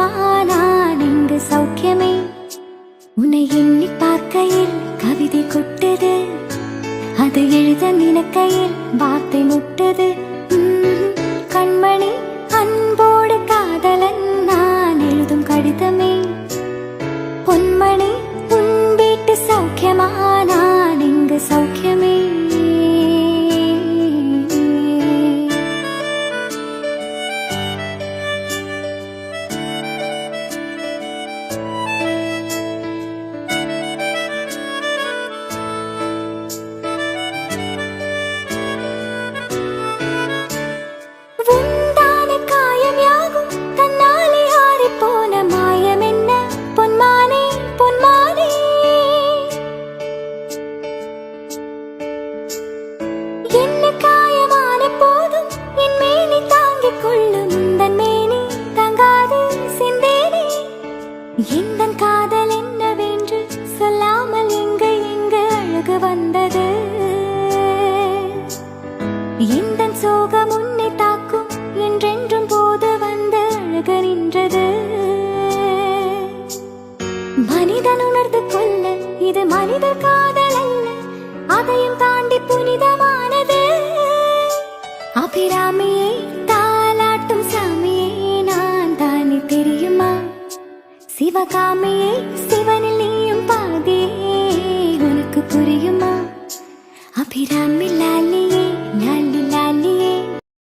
சௌக்கியமா நான் இங்கு சௌக்கியமே. உன்னை எண்ணி பார்க்கையில் கவிதை கொட்டது, அது எழுத நினைக்கையில் வார்த்தை முட்டது. கண்மணி அன்போடு காதலன் நான் எழுதும் கடிதமே. பொன்மணி உன் வீட்டு சௌக்கியமா நான் இங்கு சௌக்கியமே. எந்தன் காதல் என்னவென்று சொல்லாமல் எங்கு எங்கு அழகு வந்தது. எந்தன் சோகம் உன்னை தாக்கும் என்றென்றும் போது வந்து அழகு நின்றது. மனிதன் உணர்ந்து கொள்ள இது மனித காதல் அல்ல, அதையும் தாண்டி புனிதமானது. அபிராமியை தாலாட்டும் சாமியை நான் தானே தெரியுமா? சிவகாமியே சிவனில் நீயும் பாதியே உனக்கு புரியுமா? அபிராமி லாலி